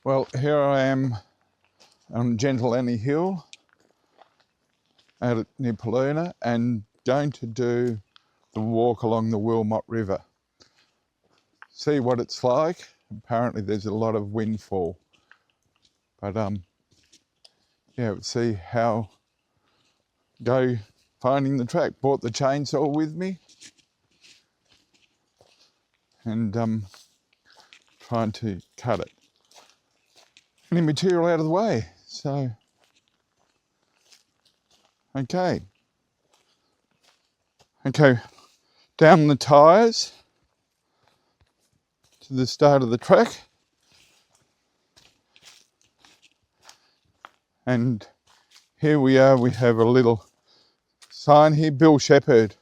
Well, here I am on Gentle Annie Hill out at near Paluna and going to do the walk along the Wilmot River. See what it's like. Apparently there's a lot of windfall, but yeah, see how go finding the track. Brought the chainsaw with me and trying to cut it. Any material out of the way. So, okay, down the tyres to the start of the track, and here we are. We have a little sign here. Bill Shepherd,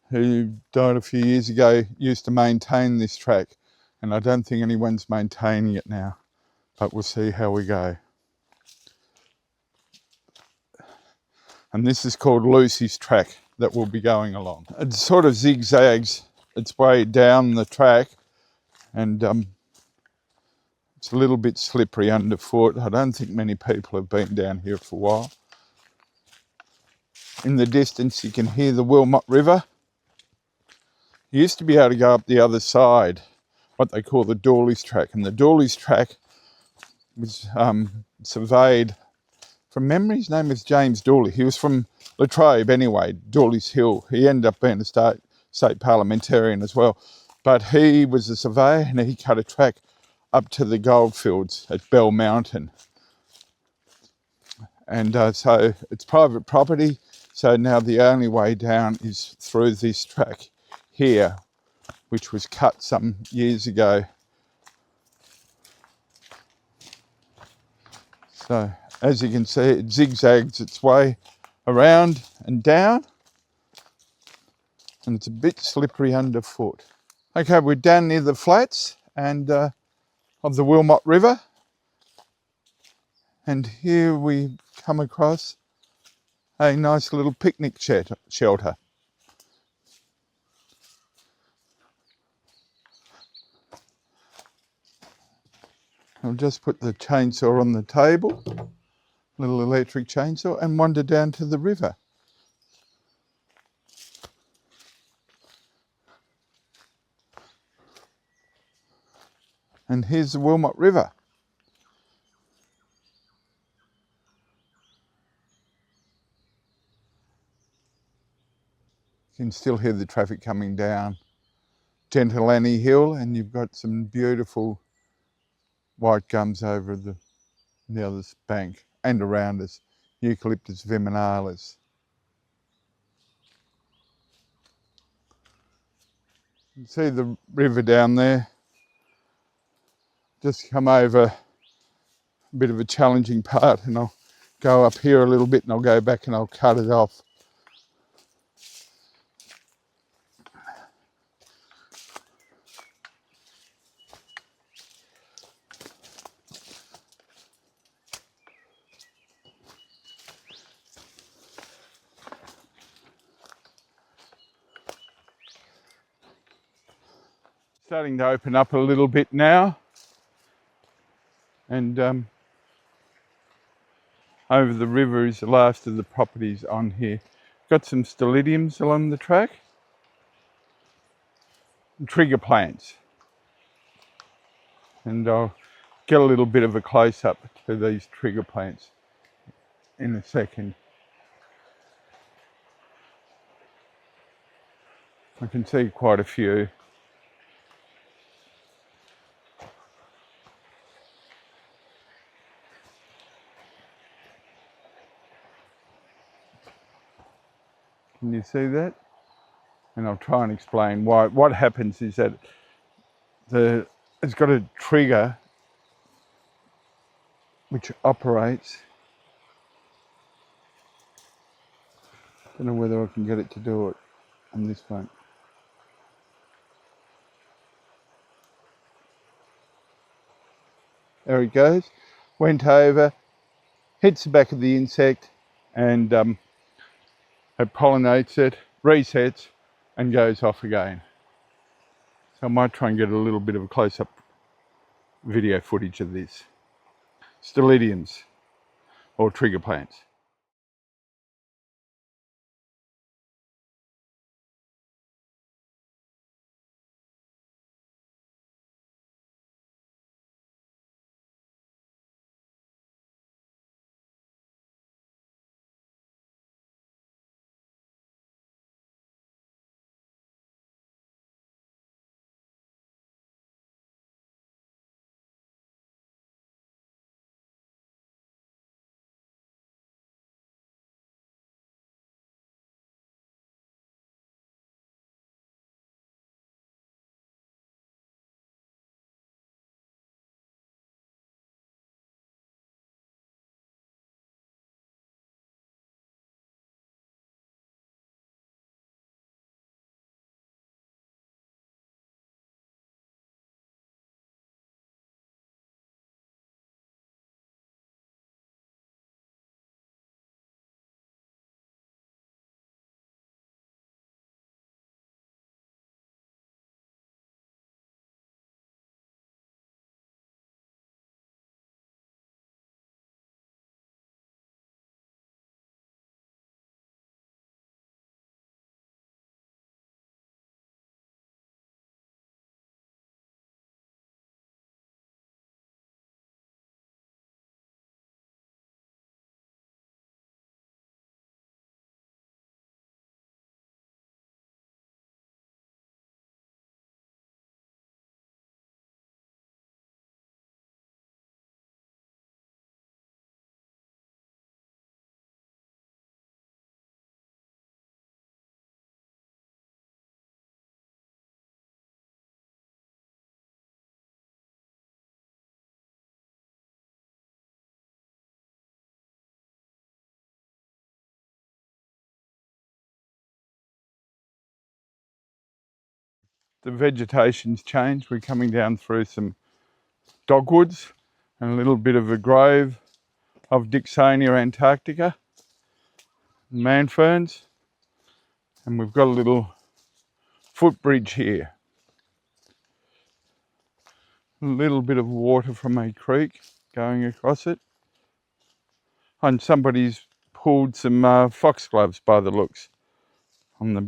who died a few years ago, used to maintain this track, and I don't think anyone's maintaining it now, but we'll see how we go. And this is called Lucy's track that we'll be going along. It sort of zigzags its way down the track, and it's a little bit slippery underfoot. I don't think many people have been down here for a while. In the distance you can hear the Wilmot River. You used to be able to go up the other side, what they call the Dawley's track, and the Dawley's track was surveyed. From memory, his name was James Dawley. He was from Latrobe anyway, Dawley's Hill. He ended up being a state parliamentarian as well. But he was a surveyor and he cut a track up to the goldfields at Bell Mountain. And so it's private property. So now the only way down is through this track here, which was cut some years ago. So, as you can see, it zigzags its way around and down, and it's a bit slippery underfoot. Okay, we're down near the flats and of the Wilmot River, and here we come across a nice little picnic shelter. I'll just put the chainsaw on the table, little electric chainsaw, and wander down to the river. And here's the Wilmot River. You can still hear the traffic coming down Gentle Annie Hill, and you've got some beautiful white gums over the other bank and around us, Eucalyptus viminalis. You can see the river down there. Just come over a bit of a challenging part, and I'll go up here a little bit and I'll go back and I'll cut it off. Starting to open up a little bit now, and over the river is the last of the properties on here. Got some stillidiums along the track, and trigger plants, and I'll get a little bit of a close-up to these trigger plants in a second. I can see quite a few. Can you see that? And I'll try and explain why. What happens is that it's got a trigger which operates. I don't know whether I can get it to do it on this one. There it goes. Went over, hits the back of the insect, and it pollinates it, resets, and goes off again. So I might try and get a little bit of a close-up video footage of this. stolidums or trigger plants. The vegetation's changed. We're coming down through some dogwoods and a little bit of a grove of Dicksonia antarctica, man ferns, and we've got a little footbridge here. A little bit of water from a creek going across it, and somebody's pulled some foxgloves by the looks on the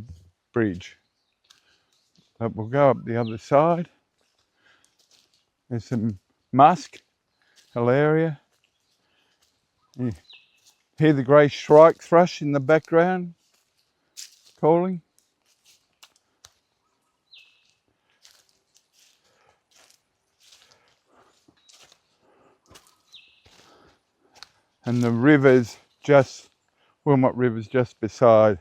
bridge. But we'll go up the other side. There's some musk, hilaria. You hear the grey shrike thrush in the background calling. And the river's just, Wilmot River's just beside.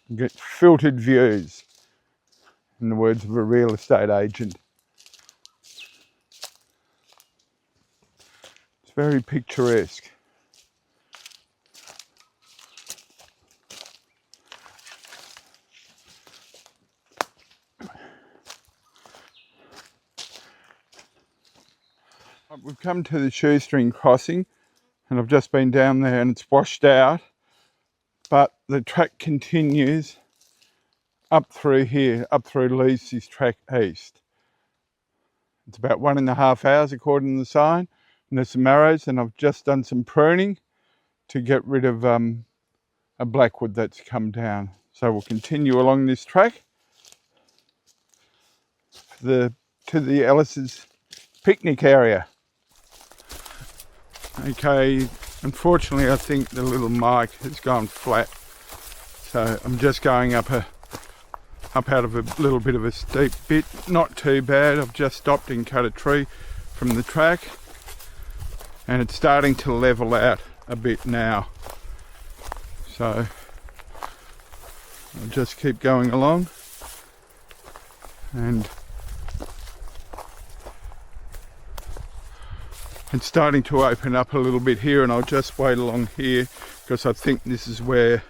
You get filtered views, in the words of a real estate agent. It's very picturesque. We've come to the shoestring crossing, and I've just been down there and it's washed out, but the track continues up through here, up through Leesy's track east. It's about 1.5 hours according to the sign, and there's some arrows, and I've just done some pruning to get rid of a blackwood that's come down. So we'll continue along this track to the Ellis's picnic area. Okay, unfortunately I think the little mic has gone flat, so I'm just going up out of a little bit of a steep bit. Not too bad. I've just stopped and cut a tree from the track, and it's starting to level out a bit now, so I'll just keep going along. And it's starting to open up a little bit here, and I'll just wait along here because I think this is where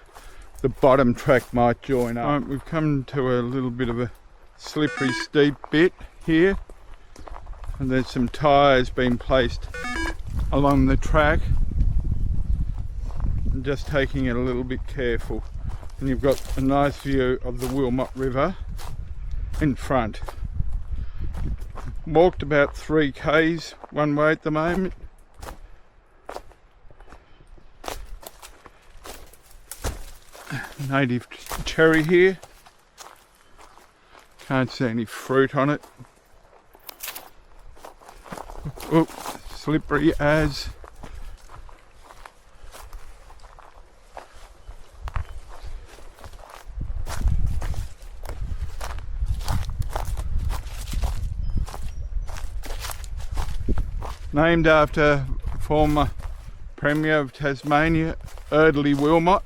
the bottom track might join up. Right, we've come to a little bit of a slippery steep bit here, and there's some tyres being placed along the track. I'm just taking it a little bit careful, and you've got a nice view of the Wilmot River in front. Walked about 3 k's one way at the moment, native cherry here. Can't see any fruit on it. Oh, slippery as. Named after former Premier of Tasmania, Eardley Wilmot.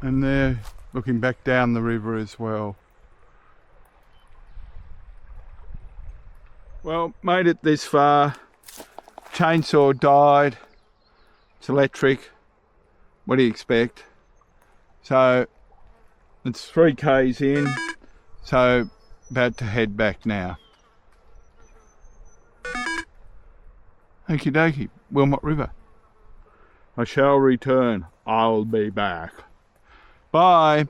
And they're looking back down the river as well. Well, made it this far. Chainsaw died. It's electric. What do you expect? So it's 3 k's in, so about to head back now. Okie dokie, Wilmot River. I shall return. I'll be back. Bye.